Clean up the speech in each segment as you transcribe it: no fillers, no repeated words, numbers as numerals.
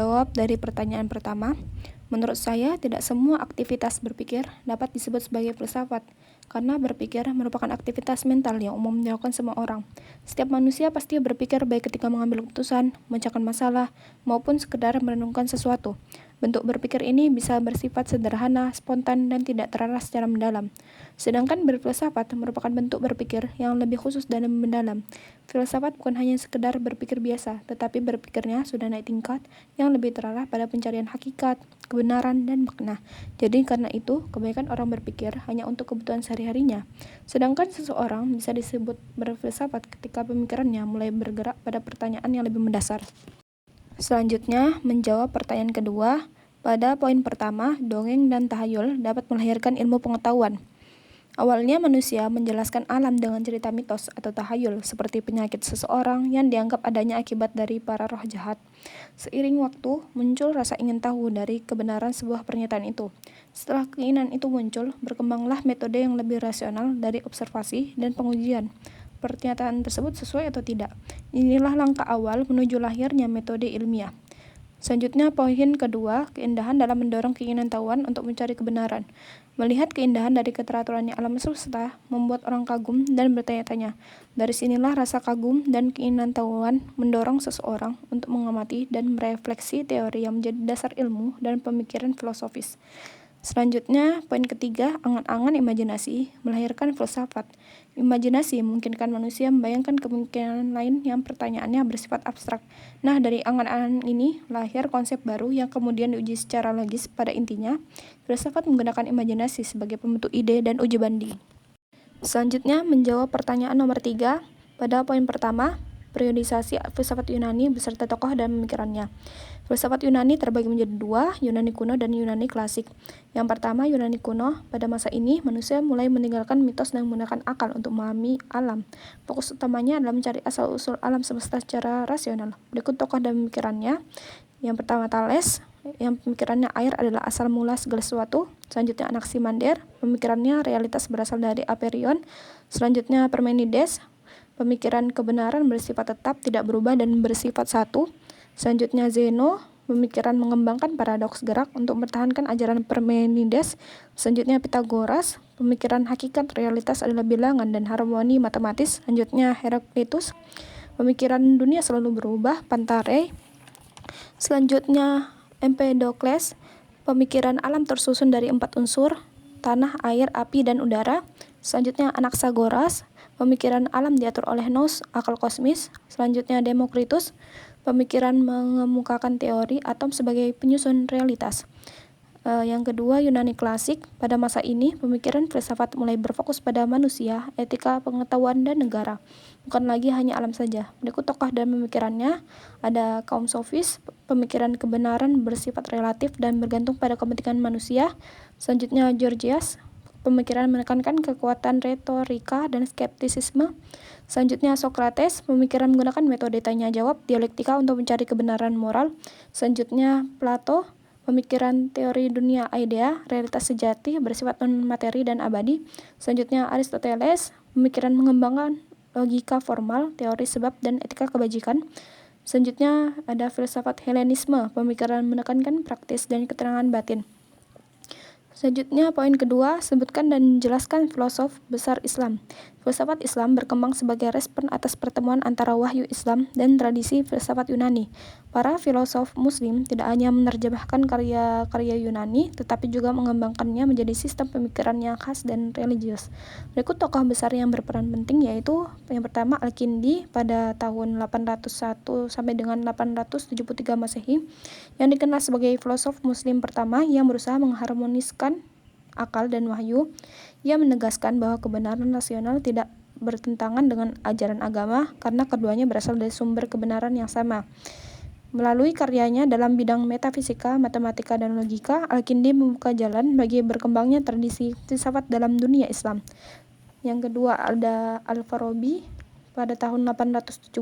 menjawab dari pertanyaan pertama, menurut saya tidak semua aktivitas berpikir dapat disebut sebagai filsafat, karena berpikir merupakan aktivitas mental yang umum dilakukan semua orang. Setiap manusia pasti berpikir baik ketika mengambil keputusan, memecahkan masalah, maupun sekedar merenungkan sesuatu. Bentuk berpikir ini bisa bersifat sederhana, spontan, dan tidak terarah secara mendalam. Sedangkan berfilsafat merupakan bentuk berpikir yang lebih khusus dan mendalam. Filsafat bukan hanya sekedar berpikir biasa, tetapi berpikirnya sudah naik tingkat yang lebih terarah pada pencarian hakikat, kebenaran, dan makna. Jadi karena itu, kebanyakan orang berpikir hanya untuk kebutuhan sehari-harinya. Sedangkan seseorang bisa disebut berfilsafat ketika pemikirannya mulai bergerak pada pertanyaan yang lebih mendasar. Selanjutnya, menjawab pertanyaan kedua, pada poin pertama, dongeng dan tahayul dapat melahirkan ilmu pengetahuan. Awalnya manusia menjelaskan alam dengan cerita mitos atau tahayul seperti penyakit seseorang yang dianggap adanya akibat dari para roh jahat. Seiring waktu, muncul rasa ingin tahu dari kebenaran sebuah pernyataan itu. Setelah keinginan itu muncul, berkembanglah metode yang lebih rasional dari observasi dan pengujian. Pernyataan tersebut sesuai atau tidak. Inilah langkah awal menuju lahirnya metode ilmiah. Selanjutnya, poin kedua, keindahan dalam mendorong keinginan tahuan untuk mencari kebenaran. Melihat keindahan dari keteraturannya alam semesta membuat orang kagum dan bertanya-tanya. Dari sinilah rasa kagum dan keinginan tahuan mendorong seseorang untuk mengamati dan merefleksi teori yang menjadi dasar ilmu dan pemikiran filosofis. Selanjutnya, poin ketiga, angan-angan imajinasi melahirkan filsafat. Imajinasi memungkinkan manusia membayangkan kemungkinan lain yang pertanyaannya bersifat abstrak. Nah, dari angan-angan ini lahir konsep baru yang kemudian diuji secara logis. Pada intinya, filsafat menggunakan imajinasi sebagai pembentuk ide dan uji banding. Selanjutnya, menjawab pertanyaan nomor 3, pada poin pertama, periodisasi filsafat Yunani beserta tokoh dan pemikirannya. Filsafat Yunani terbagi menjadi dua, Yunani kuno dan Yunani klasik. Yang pertama, Yunani kuno. Pada masa ini, manusia mulai meninggalkan mitos dan menggunakan akal untuk memahami alam. Fokus utamanya adalah mencari asal-usul alam semesta secara rasional. Berikut tokoh dan pemikirannya. Yang pertama, Thales, yang pemikirannya air adalah asal mula segala sesuatu. Selanjutnya, Anaximander, pemikirannya realitas berasal dari Aperion. Selanjutnya, Parmenides, pemikiran kebenaran bersifat tetap, tidak berubah, dan bersifat satu. Selanjutnya, Zeno, pemikiran mengembangkan paradoks gerak untuk mempertahankan ajaran Parmenides. Selanjutnya, Pythagoras, pemikiran hakikat realitas adalah bilangan dan harmoni matematis. Selanjutnya, Heraclitus, pemikiran dunia selalu berubah, Pantare. Selanjutnya, Empedokles, pemikiran alam tersusun dari 4 unsur, tanah, air, api, dan udara. Selanjutnya, Anaxagoras, pemikiran alam diatur oleh nous, akal kosmis. Selanjutnya, Demokritus, pemikiran mengemukakan teori atom sebagai penyusun realitas. Yang kedua, Yunani klasik. Pada masa ini, pemikiran filsafat mulai berfokus pada manusia, etika, pengetahuan, dan negara. Bukan lagi hanya alam saja. Berikut tokoh dan pemikirannya. Ada kaum sofis, pemikiran kebenaran bersifat relatif dan bergantung pada kepentingan manusia. Selanjutnya, Gorgias, pemikiran menekankan kekuatan retorika dan skeptisisme. Selanjutnya, Socrates, pemikiran menggunakan metode tanya-jawab, dialektika untuk mencari kebenaran moral. Selanjutnya, Plato, pemikiran teori dunia idea, realitas sejati, bersifat non-materi dan abadi. Selanjutnya, Aristoteles, pemikiran mengembangkan logika formal, teori sebab, dan etika kebajikan. Selanjutnya, ada filsafat Helenisme, pemikiran menekankan praktis dan keterangan batin. Selanjutnya, poin kedua, sebutkan dan jelaskan filosof besar Islam. Filsafat Islam berkembang sebagai respon atas pertemuan antara wahyu Islam dan tradisi filsafat Yunani. Para filosof Muslim tidak hanya menerjemahkan karya-karya Yunani, tetapi juga mengembangkannya menjadi sistem pemikiran yang khas dan religius. Berikut tokoh besar yang berperan penting, yaitu yang pertama, Al-Kindi pada tahun 801 sampai dengan 873 Masehi, yang dikenal sebagai filosof Muslim pertama yang berusaha mengharmoniskan akal dan wahyu. Ia menegaskan bahwa kebenaran rasional tidak bertentangan dengan ajaran agama karena keduanya berasal dari sumber kebenaran yang sama. Melalui karyanya dalam bidang metafisika, matematika, dan logika, Al-Kindi membuka jalan bagi berkembangnya tradisi filsafat dalam dunia Islam. Yang kedua, ada Al-Farabi pada tahun 872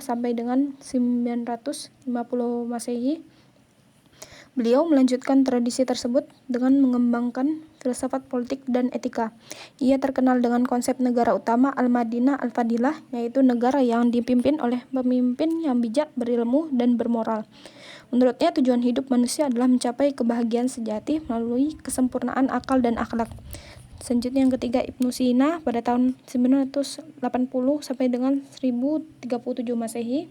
sampai dengan 950 Masehi. Beliau melanjutkan tradisi tersebut dengan mengembangkan filsafat politik dan etika. Ia terkenal dengan konsep negara utama Al-Madinah Al-Fadilah, yaitu negara yang dipimpin oleh pemimpin yang bijak, berilmu, dan bermoral. Menurutnya, tujuan hidup manusia adalah mencapai kebahagiaan sejati melalui kesempurnaan akal dan akhlak. Selanjutnya yang ketiga, Ibnu Sina pada tahun 980 sampai dengan 1037 Masehi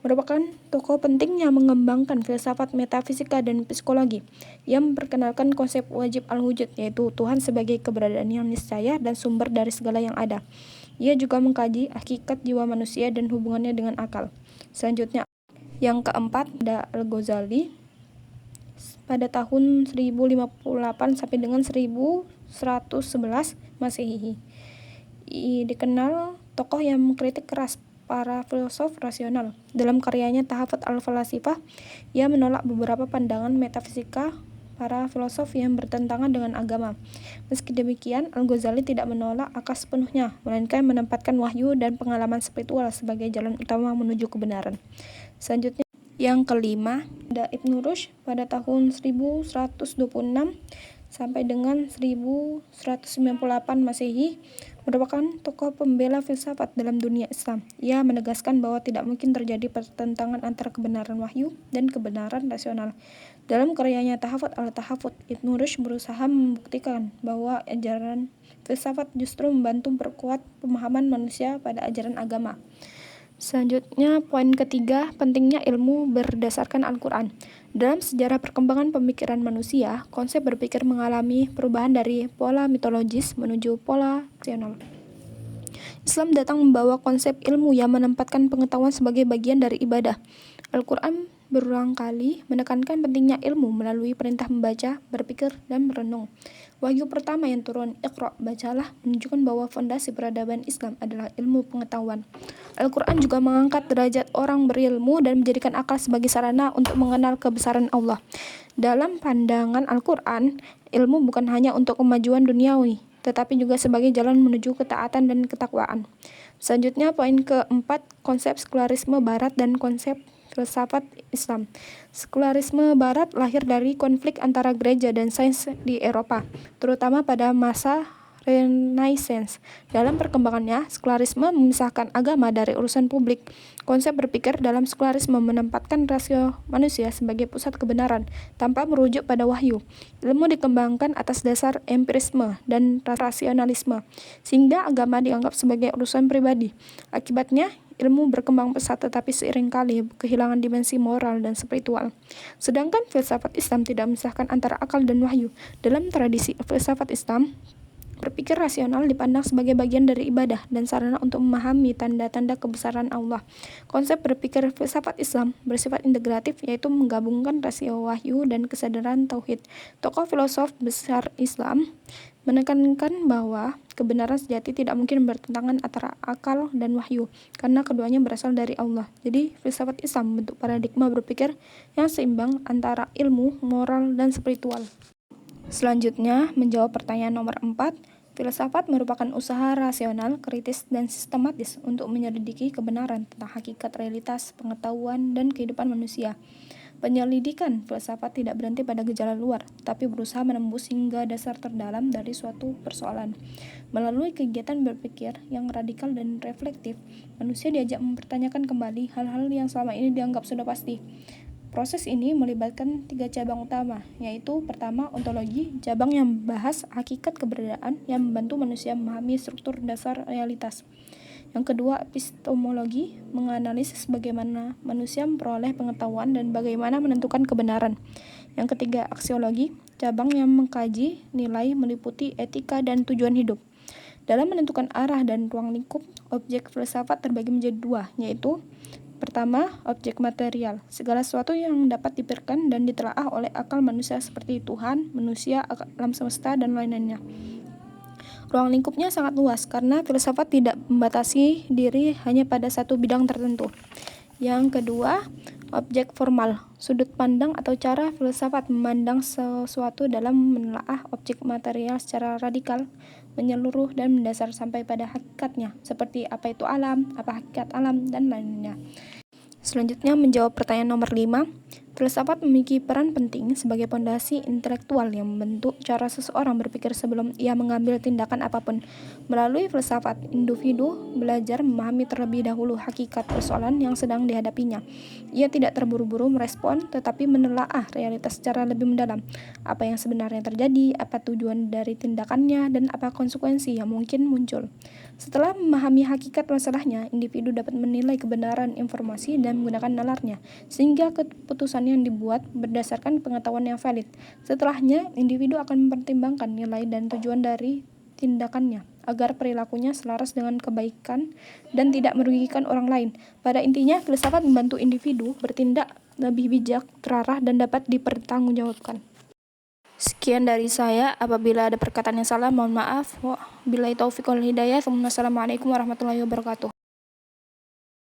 merupakan tokoh penting yang mengembangkan filsafat metafisika dan psikologi. Ia memperkenalkan konsep wajib al-wujud, yaitu Tuhan sebagai keberadaan yang niscaya dan sumber dari segala yang ada. Ia juga mengkaji hakikat jiwa manusia dan hubungannya dengan akal. Selanjutnya yang keempat, ada Al-Ghazali pada tahun 1058 sampai dengan 1111 Masehi. Dikenal tokoh yang mengkritik keras para filsuf rasional. Dalam karyanya Tahafut al-Falasifah, ia menolak beberapa pandangan metafisika para filosof yang bertentangan dengan agama. Meski demikian, Al-Ghazali tidak menolak akal sepenuhnya, melainkan menempatkan wahyu dan pengalaman spiritual sebagai jalan utama menuju kebenaran. Selanjutnya, yang kelima, ada Ibnu Rushd pada tahun 1126 sampai dengan 1198 Masehi, merupakan tokoh pembela filsafat dalam dunia Islam. Ia menegaskan bahwa tidak mungkin terjadi pertentangan antara kebenaran wahyu dan kebenaran rasional. Dalam karyanya Tahafut al-Tahafut, Ibnu Rushd berusaha membuktikan bahwa ajaran filsafat justru membantu memperkuat pemahaman manusia pada ajaran agama. Selanjutnya, poin ketiga, pentingnya ilmu berdasarkan Al-Quran. Dalam sejarah perkembangan pemikiran manusia, konsep berpikir mengalami perubahan dari pola mitologis menuju pola rasional. Islam datang membawa konsep ilmu yang menempatkan pengetahuan sebagai bagian dari ibadah. Al-Quran berulang kali menekankan pentingnya ilmu melalui perintah membaca, berpikir, dan merenung. Wahyu pertama yang turun, Iqra, bacalah, menunjukkan bahwa fondasi peradaban Islam adalah ilmu pengetahuan. Al-Quran juga mengangkat derajat orang berilmu dan menjadikan akal sebagai sarana untuk mengenal kebesaran Allah. Dalam pandangan Al-Quran, ilmu bukan hanya untuk kemajuan duniawi, tetapi juga sebagai jalan menuju ketaatan dan ketakwaan. Selanjutnya, poin keempat, konsep sekularisme Barat dan konsep filsafat Islam. Sekularisme Barat lahir dari konflik antara gereja dan sains di Eropa, terutama pada masa Renaissance. Dalam perkembangannya, sekularisme memisahkan agama dari urusan publik. Konsep berpikir dalam sekularisme menempatkan rasio manusia sebagai pusat kebenaran, tanpa merujuk pada wahyu. Ilmu dikembangkan atas dasar empirisme dan rasionalisme, sehingga agama dianggap sebagai urusan pribadi. Akibatnya, ilmu berkembang pesat tetapi seringkali kehilangan dimensi moral dan spiritual. Sedangkan filsafat Islam tidak memisahkan antara akal dan wahyu. Dalam tradisi filsafat Islam, berpikir rasional dipandang sebagai bagian dari ibadah dan sarana untuk memahami tanda-tanda kebesaran Allah. Konsep berpikir filsafat Islam bersifat integratif, yaitu menggabungkan rasio wahyu dan kesadaran tauhid. Tokoh filosof besar Islam menekankan bahwa kebenaran sejati tidak mungkin bertentangan antara akal dan wahyu, karena keduanya berasal dari Allah. Jadi, filsafat Islam membentuk paradigma berpikir yang seimbang antara ilmu, moral, dan spiritual. Selanjutnya, menjawab pertanyaan nomor 4, filsafat merupakan usaha rasional, kritis, dan sistematis untuk menyelidiki kebenaran tentang hakikat realitas, pengetahuan, dan kehidupan manusia. Penyelidikan filsafat tidak berhenti pada gejala luar, tapi berusaha menembus hingga dasar terdalam dari suatu persoalan. Melalui kegiatan berpikir yang radikal dan reflektif, manusia diajak mempertanyakan kembali hal-hal yang selama ini dianggap sudah pasti. Proses ini melibatkan 3 cabang utama, yaitu pertama, ontologi, cabang yang membahas hakikat keberadaan yang membantu manusia memahami struktur dasar realitas. Yang kedua, epistemologi, menganalisis bagaimana manusia memperoleh pengetahuan dan bagaimana menentukan kebenaran. Yang ketiga, aksiologi, cabang yang mengkaji nilai meliputi etika dan tujuan hidup. Dalam menentukan arah dan ruang lingkup, objek filsafat terbagi menjadi 2, yaitu pertama, objek material, segala sesuatu yang dapat dipikirkan dan ditelaah oleh akal manusia seperti Tuhan, manusia, alam semesta, dan lain-lainnya. Ruang lingkupnya sangat luas karena filsafat tidak membatasi diri hanya pada satu bidang tertentu. Yang kedua, objek formal, sudut pandang atau cara filsafat memandang sesuatu dalam menelaah objek material secara radikal, menyeluruh dan mendasar sampai pada hakikatnya, seperti apa itu alam, apa hakikat alam, dan lainnya. Selanjutnya, menjawab pertanyaan nomor 5, Filsafat memiliki peran penting sebagai pondasi intelektual yang membentuk cara seseorang berpikir sebelum ia mengambil tindakan apapun. Melalui filsafat, individu belajar memahami terlebih dahulu hakikat persoalan yang sedang dihadapinya. Ia tidak terburu-buru merespon, tetapi menelaah realitas secara lebih mendalam. Apa yang sebenarnya terjadi, apa tujuan dari tindakannya, dan apa konsekuensi yang mungkin muncul. Setelah memahami hakikat masalahnya, individu dapat menilai kebenaran informasi dan menggunakan nalarnya, sehingga keputusan yang dibuat berdasarkan pengetahuan yang valid. Setelahnya, individu akan mempertimbangkan nilai dan tujuan dari tindakannya, agar perilakunya selaras dengan kebaikan dan tidak merugikan orang lain. Pada intinya, filsafat membantu individu bertindak lebih bijak, terarah, dan dapat dipertanggungjawabkan. Sekian dari saya. Apabila ada perkataan yang salah, mohon maaf. Wabillahi taufiq wal hidayah. Assalamualaikum warahmatullahi wabarakatuh.